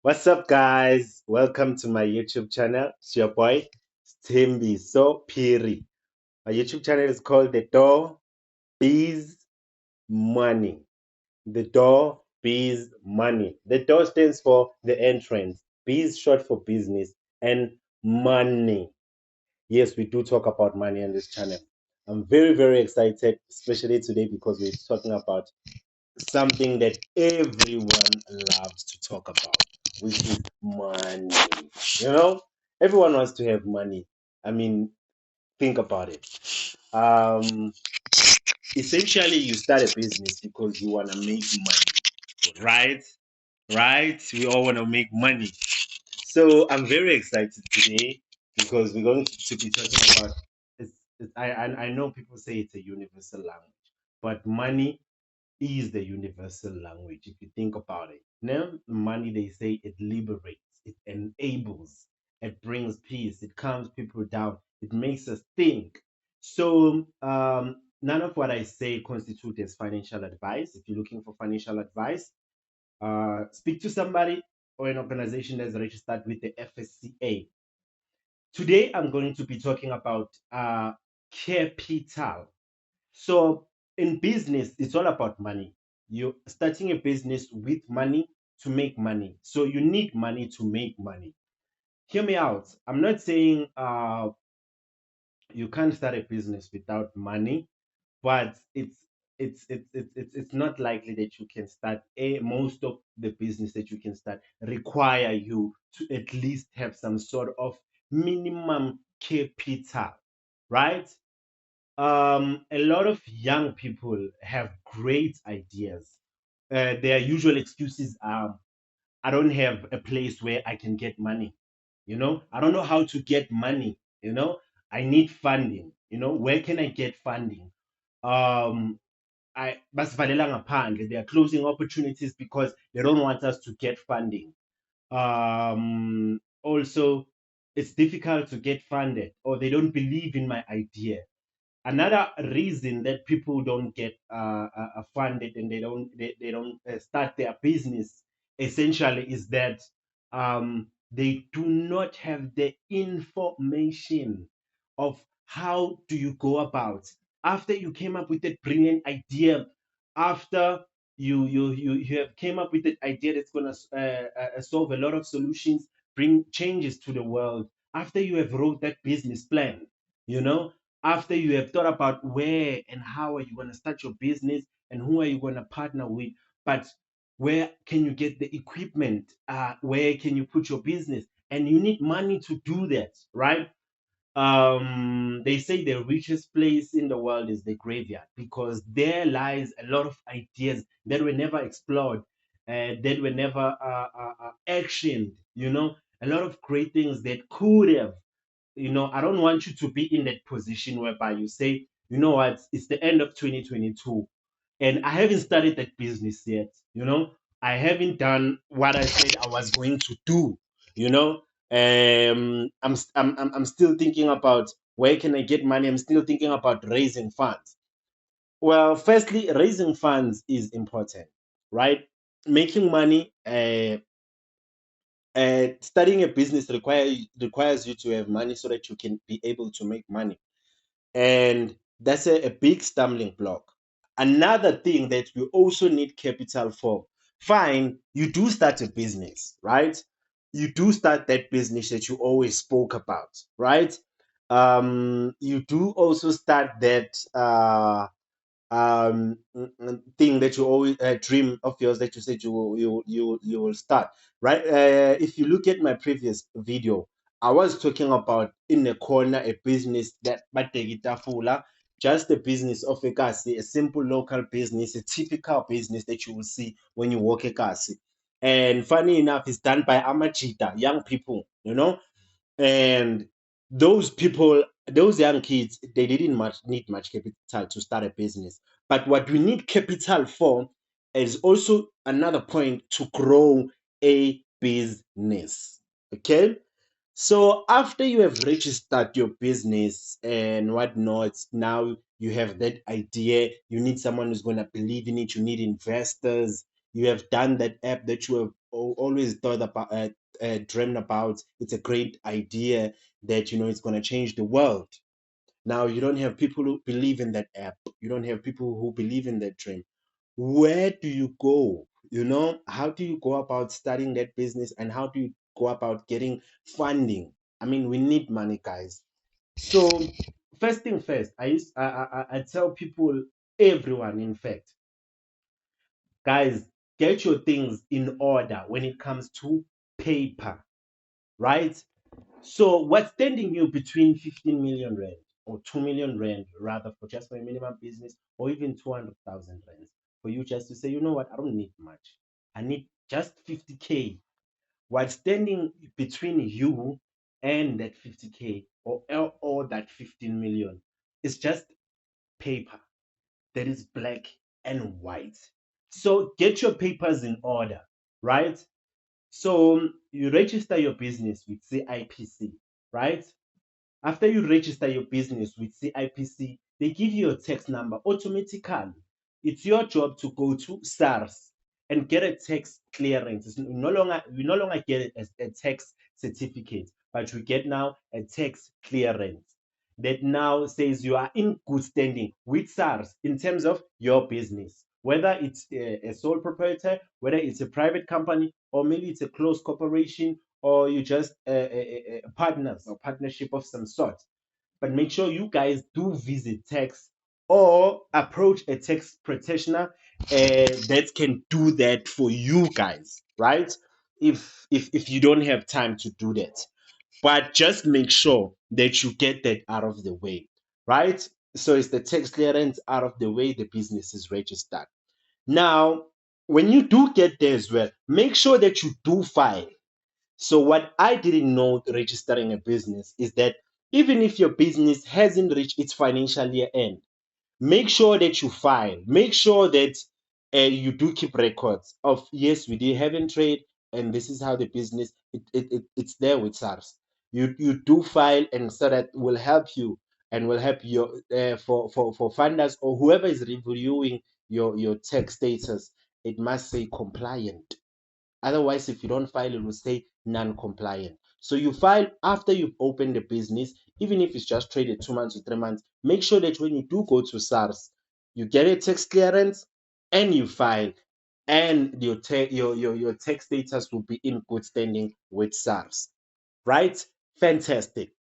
What's up, guys? Welcome to my YouTube channel. It's your boy, Timby So Piri. My YouTube channel is called The Door Bees Money. The Door Bees Money. The door stands for the entrance. B is short for business and money. Yes, we do talk about money on this channel. I'm very, very excited, especially today because we're talking about something that everyone loves to talk about, which is money. You know, everyone wants to have money. I mean, think about it. Um, Essentially, you start a business because you want to make money, right? Right? We all want to make money. So I'm very excited today because we're going to be talking about. I know people say it's a universal language, but money is the universal language if you think about it. Now, money, they say it liberates, it enables, it brings peace, it calms people down, it makes us think. So, none of what I say constitutes as financial advice. If you're looking for financial advice, speak to somebody or an organization that's registered with the FSCA. Today, I'm going to be talking about capital. So in business, it's all about money. You're starting a business with money to make money. So you need money to make money. Hear me out. I'm not saying you can't start a business without money, but it's not likely that you can start most of the business that you can start require you to at least have some sort of minimum capital, right? A lot of young people have great ideas. Their usual excuses are, I don't have a place where I can get money. I don't know how to get money. I need funding. Where can I get funding? Um, basivalela ngaphandle. They are closing opportunities because they don't want us to get funding. Also, it's difficult to get funded, or they don't believe in my idea. Another reason that people don't get funded and they don't start their business essentially is that they do not have the information of how do you go about after you came up with that brilliant idea, after you have came up with that idea that's going to solve a lot of solutions, bring changes to the world. After you have wrote that business plan, you know after you have thought about where and how are you going to start your business and who are you going to partner with, but where can you get the equipment, where can you put your business, and you need money to do that, right? They say the richest place in the world is the graveyard because there lies a lot of ideas that were never explored, that were never actioned, a lot of great things that could have. I don't want you to be in that position whereby you say, you know what, it's the end of 2022 and I haven't started that business yet. I haven't done what I said I was going to do. You know, I'm still thinking about where can I get money. I'm still thinking about raising funds. Well, firstly, raising funds is important, right? Making money, starting a business requires you to have money so that you can be able to make money, and that's a big stumbling block. Another thing that we also need capital for. Fine, you do start a business, right? You do start that business that you always spoke about, right? You do also start that thing that you always dream of yours that you said you will start, right? If you look at my previous video, I was talking about in the corner a business that Bategitafula, just a business of a kasi, a simple local business, a typical business that you will see when you walk a kasi. And funny enough, it's done by Amachita, young people, and those people, those young kids, they didn't need much capital to start a business. But what we need capital for is also another point to grow a business. Okay. So after you have registered your business and whatnot, now you have that idea. You need someone who's going to believe in it. You need investors. You have done that app that you have always thought about, dreamt about. It's a great idea that it's going to change the world. Now you don't have people who believe in that app. You don't have people who believe in that dream. Where do you go? How do you go about starting that business, and how do you go about getting funding? I mean, we need money, guys. So first thing first, I tell people, everyone, in fact, guys, get your things in order when it comes to paper, right? So what's standing you between 15 million rand or 2 million rand, rather, for just for a minimum business, or even 200,000 rand, for you just to say, you know what, I don't need much. I need just 50K. What's standing between you and that 50K, or that 15 million, is just paper that is black and white. So get your papers in order, right? So you register your business with CIPC, right? After you register your business with CIPC, they give you a tax number automatically. It's your job to go to SARS and get a tax clearance. We no longer get a tax certificate, but we get now a tax clearance that now says you are in good standing with SARS in terms of your business, whether it's a sole proprietor, whether it's a private company, or maybe it's a closed corporation, or you just partners or partnership of some sort. But make sure you guys do visit tax or approach a tax practitioner that can do that for you guys, right? If you don't have time to do that, but just make sure that you get that out of the way, right? So it's the tax clearance out of the way, the business is registered. Now, when you do get there as well, make sure that you do file. So what I didn't know registering a business is that even if your business hasn't reached its financial year end, make sure that you file. Make sure that you do keep records of, yes, we did have in trade, and this is how the business it's there with SARS. You do file, and so that will help you, and will help your for funders or whoever is reviewing your tax status. It must say compliant. Otherwise, if you don't file, it will say non-compliant. So you file after you've opened the business, even if it's just traded 2 months or 3 months. Make sure that when you do go to SARS, you get a tax clearance and you file, and your tax status will be in good standing with SARS. Right? Fantastic.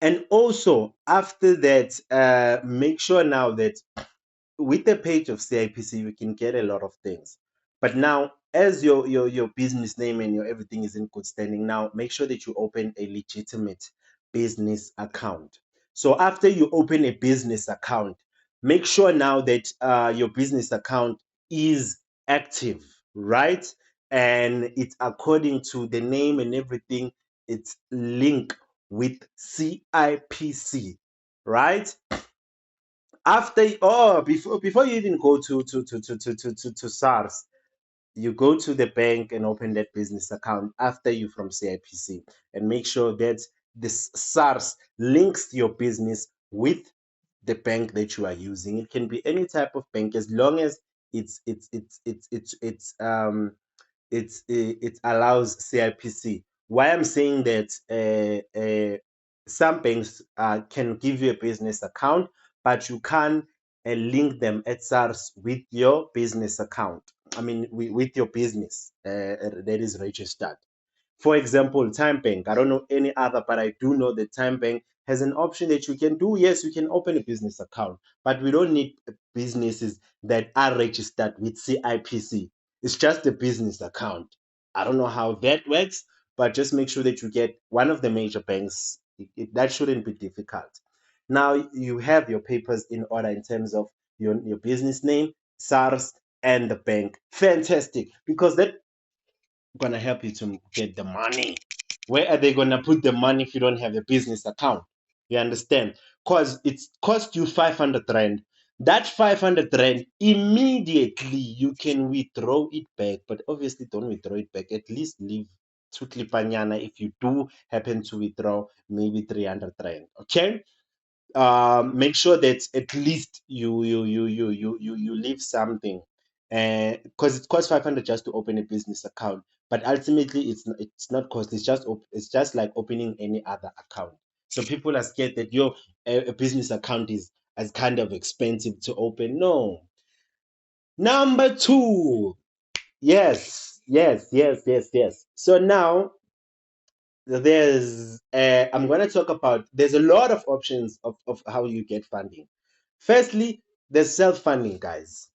And also after that, make sure now that with the page of CIPC, you can get a lot of things. But now, as your business name and your everything is in good standing, now make sure that you open a legitimate business account. So after you open a business account, make sure now that your business account is active, right? And it's according to the name and everything. It's linked with CIPC, right? After, before you even go to SARS, you go to the bank and open that business account after you from CIPC, and make sure that this SARS links your business with the bank that you are using. It can be any type of bank, as long as it allows CIPC. Why I'm saying that, some banks can give you a business account, but you can't link them at SARS with your business account. I mean, with your business that is registered. For example, Time Bank. I don't know any other, but I do know that Time Bank has an option that you can do. Yes, you can open a business account, but we don't need businesses that are registered with CIPC. It's just a business account. I don't know how that works, but just make sure that you get one of the major banks. That shouldn't be difficult. Now you have your papers in order in terms of your business name, SARS, and the bank. Fantastic, because that gonna help you to get the money. Where are they gonna put the money if you don't have a business account? You understand? Because it's cost you 500 rand. That 500 rand, immediately you can withdraw it back, but obviously don't withdraw it back. At least leave two klipanyana if you do happen to withdraw maybe 300 rand. Okay? Make sure that at least you leave something because it costs 500 just to open a business account, but ultimately it's not costly. It's just like opening any other account. So people are scared that a business account is as kind of expensive to open. No. Number two, yes. So now I'm going to talk about, there's a lot of options of how you get funding. Firstly, there's self-funding, guys.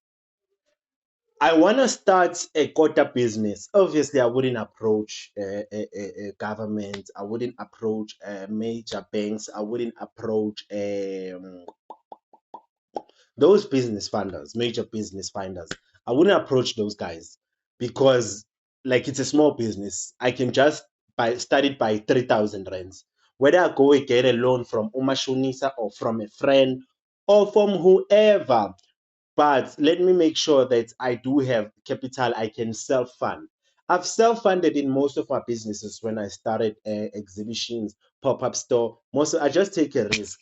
I want to start a quota business. Obviously, I wouldn't approach a government. I wouldn't approach major banks. I wouldn't approach those business funders, major business funders. I wouldn't approach those guys because, like, it's a small business. I can just start it by 3,000 rands. Whether I go and get a loan from Umashunisa or from a friend or from whoever, but let me make sure that I do have capital I can self-fund. I've self-funded in most of my businesses when I started exhibitions, pop-up store. I just take a risk.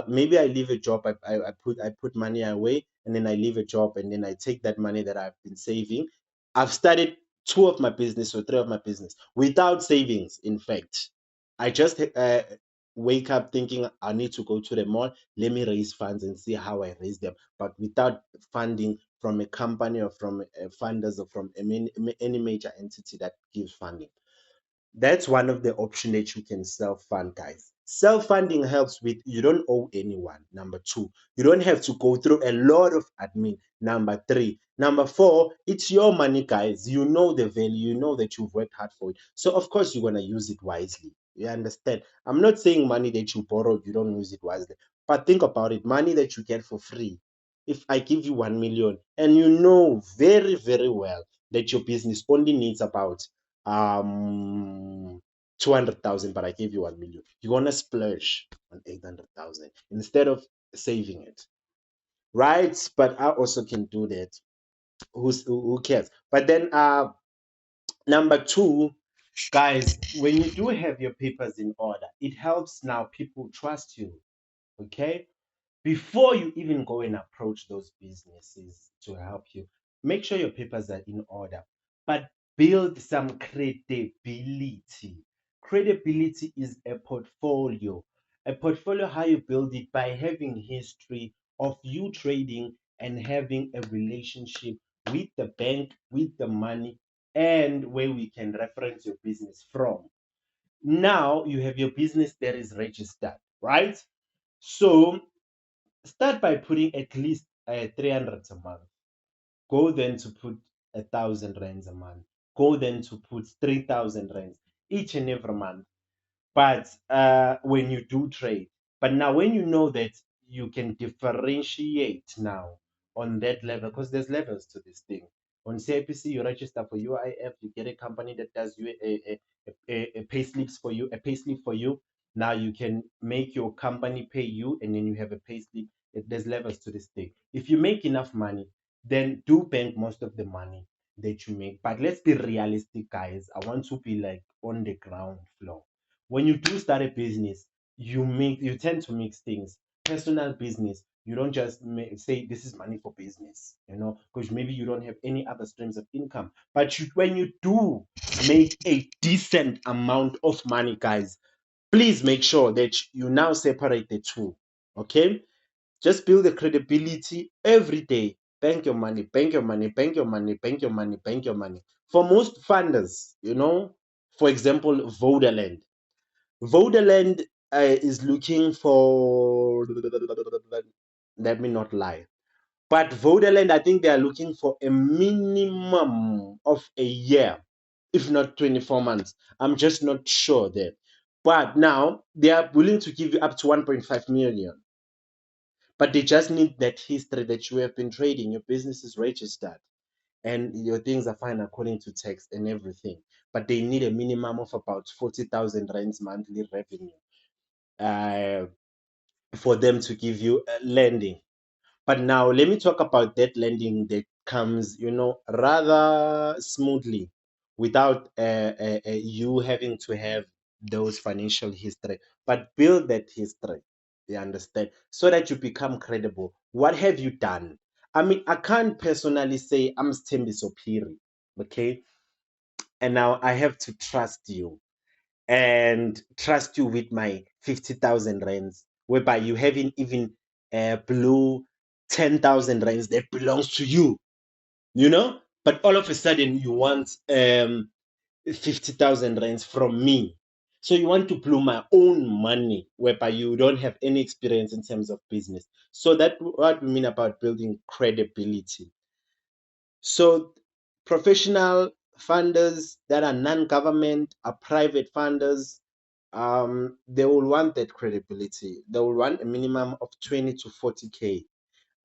Maybe I leave a job. I put money away, and then I leave a job, and then I take that money that I've been saving. I've started two of my business or three of my business without savings. In fact, I just wake up thinking I need to go to the mall. Let me raise funds and see how I raise them, but without funding from a company or from funders or from any major entity that gives funding. That's one of the options that you can self-fund, guys. Self-funding helps with, you don't owe anyone. Number two, you don't have to go through a lot of admin. Number three. Number four, it's your money, guys. You know the value, you know that you've worked hard for it. So of course you're gonna use it wisely. You understand? I'm not saying money that you borrowed, you don't use it wisely. But think about it, money that you get for free. If I give you 1 million and you know very, very well that your business only needs about 200,000, but I gave you 1 million. You want to splurge on 800,000 instead of saving it, right? But I also can do that. Who cares? But then, number two, guys, when you do have your papers in order, it helps now people trust you. Okay, before you even go and approach those businesses to help you, make sure your papers are in order, but build some credibility. Credibility is a portfolio. A portfolio, how you build it, by having history of you trading and having a relationship with the bank, with the money, and where we can reference your business from. Now you have your business that is registered, right? So start by putting at least 300 a month. Go then to put 1,000 rands a month. Go then to put 3,000 rands each and every month. But when you do trade, but now when you know that you can differentiate now on that level, because there's levels to this thing. On CIPC, you register for UIF, you get a company that does you a pay slips for you, a pay slip for you. Now you can make your company pay you, and then you have a pay slip. There's levels to this thing. If you make enough money, then do bank most of the money that you make. But let's be realistic, guys. I want to be like on the ground floor. When you do start a business, you tend to mix things. Personal business, you don't just say this is money for business, because maybe you don't have any other streams of income. But when you do make a decent amount of money, guys, please make sure that you now separate the two. Okay, just build the credibility every day. Bank your money, bank your money, bank your money, bank your money, bank your money. For most funders, for example, Vodaland. Vodaland is looking for, let me not lie, but Vodaland, I think they are looking for a minimum of a year, if not 24 months. I'm just not sure there. But now they are willing to give you up to 1.5 million. But they just need that history that you have been trading, your business is registered, and your things are fine according to tax and everything. But they need a minimum of about 40,000 rands monthly revenue uh, for them to give you a lending. But now let me talk about that lending that comes, rather smoothly without you having to have those financial history. But build that history, you understand, so that you become credible. What have you done? I mean, I can't personally say I'm Stembi Sopiri, okay? And now I have to trust you and trust you with my 50,000 rands, whereby you haven't even blew 10,000 rands that belongs to you, you know? But all of a sudden you want 50,000 rands from me. So you want to blow my own money, whereby you don't have any experience in terms of business. So that what we mean about building credibility. So professional funders that are non-government, are private funders, they will want that credibility. They will want a minimum of 20 to 40K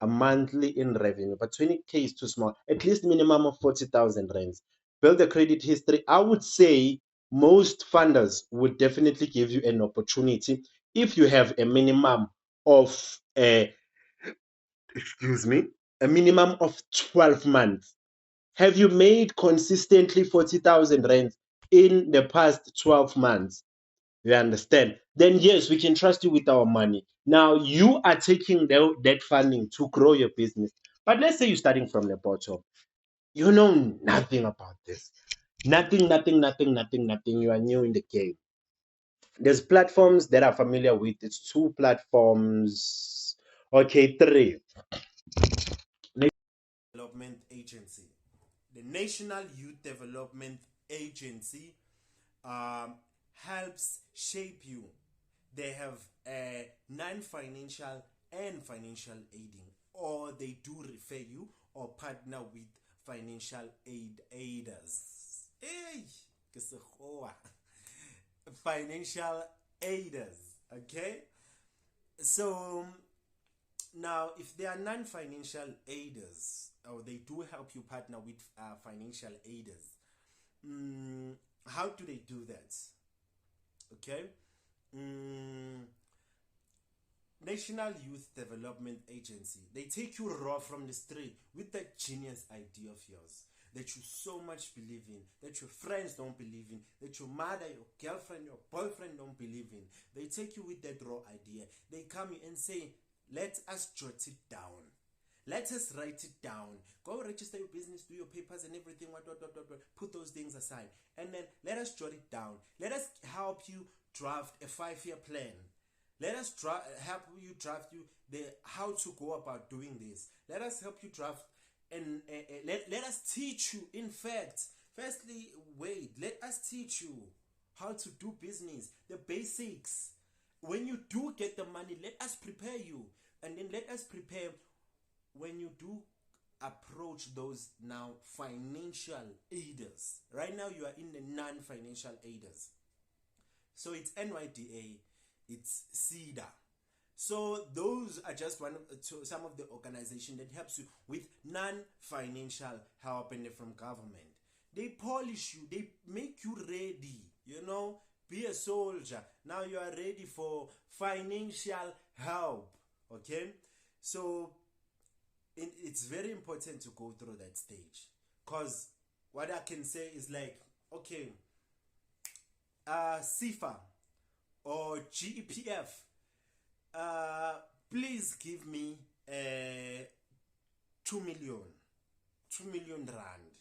a monthly in revenue, but 20K is too small. At least minimum of 40,000 rands. Build a credit history. I would say most funders would definitely give you an opportunity if you have a minimum of excuse me, a minimum of 12 months. Have you made consistently 40,000 rands in the past 12 months? You understand? Then yes, we can trust you with our money. Now you are taking that funding to grow your business. But let's say you're starting from the bottom. You know nothing about this. Nothing, nothing, nothing, nothing, nothing. You are new in the game. There's platforms that are familiar with. It's two platforms. Okay, three. Development Agency. The National Youth Development Agency helps shape you. They have non-financial and financial aiding, or they do refer you or partner with financial aiders. Hey, financial aiders. Okay, so now if they are non-financial aiders, or they do help you partner with financial aiders, how do they do that? Okay. National Youth Development Agency. They take you raw from the street with that genius idea of yours that you so much believe in, that your friends don't believe in, that your mother, your girlfriend, your boyfriend don't believe in. They take you with that raw idea. They come and say, let us jot it down. Let us write it down. Go register your business, do your papers and everything. What. Put those things aside. And then let us jot it down. Let us help you draft a 5-year plan. Let us help you draft the how to go about doing this. Let us help you draft and let us teach you. In fact, firstly, let us teach you how to do business, the basics. When you do get the money, let us prepare you, and then let us prepare when you do approach those now financial aiders. Right now you are in the non-financial aiders. So it's NYDA, it's CEDA. So those are just some of the organization that helps you with non-financial help, and from government. They polish you, they make you ready, be a soldier. Now you are ready for financial help. Okay? So it's very important to go through that stage, because what I can say is like, okay, CIFA or GEPF, please give me 2 million rand.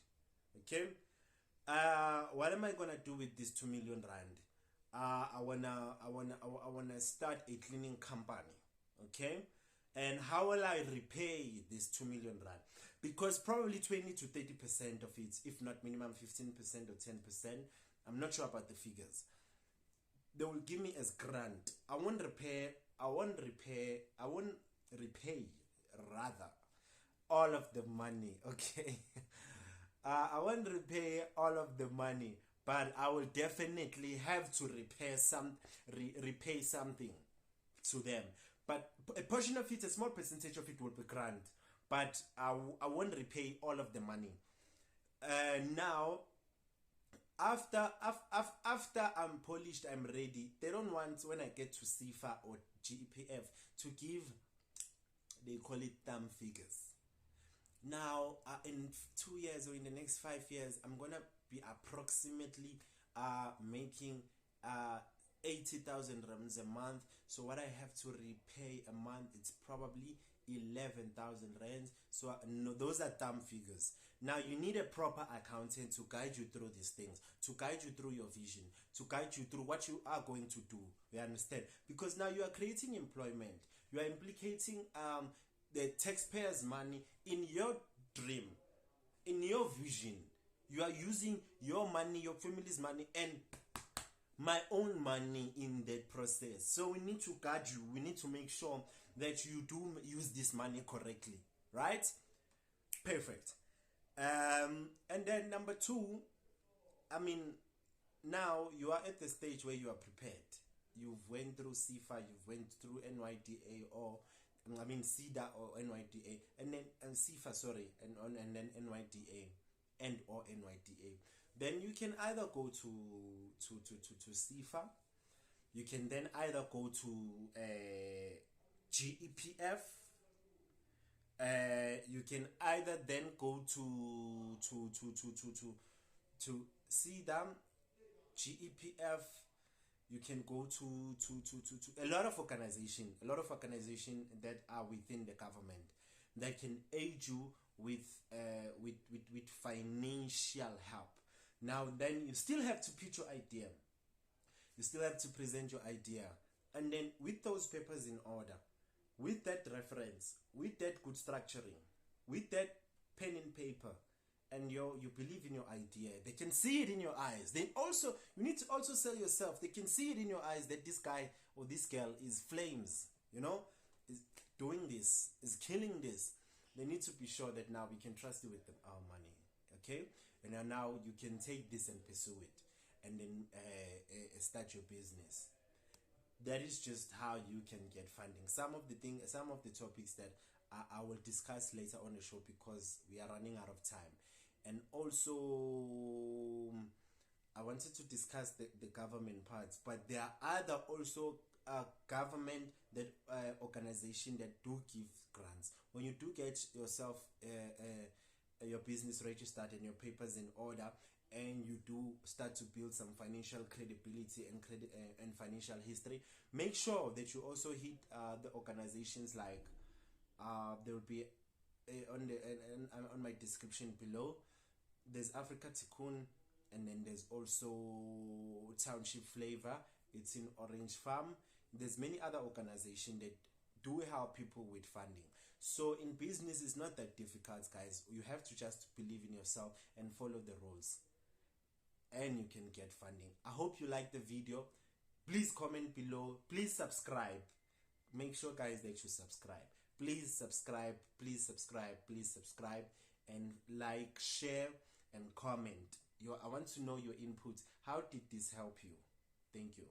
Okay, what am I gonna do with this 2 million rand? I wanna start a cleaning company. Okay, and how will I repay this 2 million rand? Because probably 20 to 30% of it, if not minimum 15% or 10%, I'm not sure about the figures, they will give me as grant. I won't repay rather all of the money. Okay. I won't repay all of the money, but I will definitely have to repay something to them. But a portion of it, a small percentage of it will be grant, but I won't repay all of the money. Now, after I'm polished, I'm ready. They don't want, when I get to CIFA or GEPF, to give, they call it thumb figures. Now, in 2 years or in the next 5 years, I'm gonna be approximately making 80,000 rands a month. So what I have to repay a month, it's probably 11,000 rands. So no, those are thumb figures. Now you need a proper accountant to guide you through these things, to guide you through your vision, to guide you through what you are going to do. You understand? Because now you are creating employment, you are implicating the taxpayers' money in your dream, in your vision. You are using your money, your family's money, and my own money in that process. So we need to guide you. We need to make sure that you do use this money correctly, right? Perfect. And then number two, I mean, now you are at the stage where you are prepared. You've went through CIFA, you've went through NYDA, or I mean CIDA or NYDA, and then CIFA, sorry, and then NYDA and or NYDA. Then you can either go to CIFA. You can then either go to GEPF. You can either then go to CIDA, GEPF. You can go to a lot of organization that are within the government that can aid you with financial help. Now then you still have to pitch your idea. You still have to present your idea. And then with those papers in order, with that reference, with that good structuring, with that pen and paper, and you believe in your idea, they can see it in your eyes. Then also, you need to also sell yourself. They can see it in your eyes that this guy or this girl is flames, is doing this, is killing this. They need to be sure that now we can trust you with our money, okay? And now you can take this and pursue it, and then start your business. That is just how you can get funding. Some of the topics that I will discuss later on the show, because we are running out of time. And also, I wanted to discuss the government parts, but there are other also government that organization that do give grants. When you do get yourself your business registered and your papers in order, and you do start to build some financial credibility and financial history, make sure that you also hit the organizations like there will be on my description below. There's Africa Tikkun, and then there's also Township Flavor. It's in Orange Farm. There's many other organizations that do help people with funding. So in business, it's not that difficult, guys. You have to just believe in yourself and follow the rules, and you can get funding. I hope you like the video. Please comment below. Please subscribe. Make sure, guys, that you subscribe. Please subscribe. Please subscribe. Please subscribe. And like, share, and comment. I want to know your input. How did this help you? Thank you.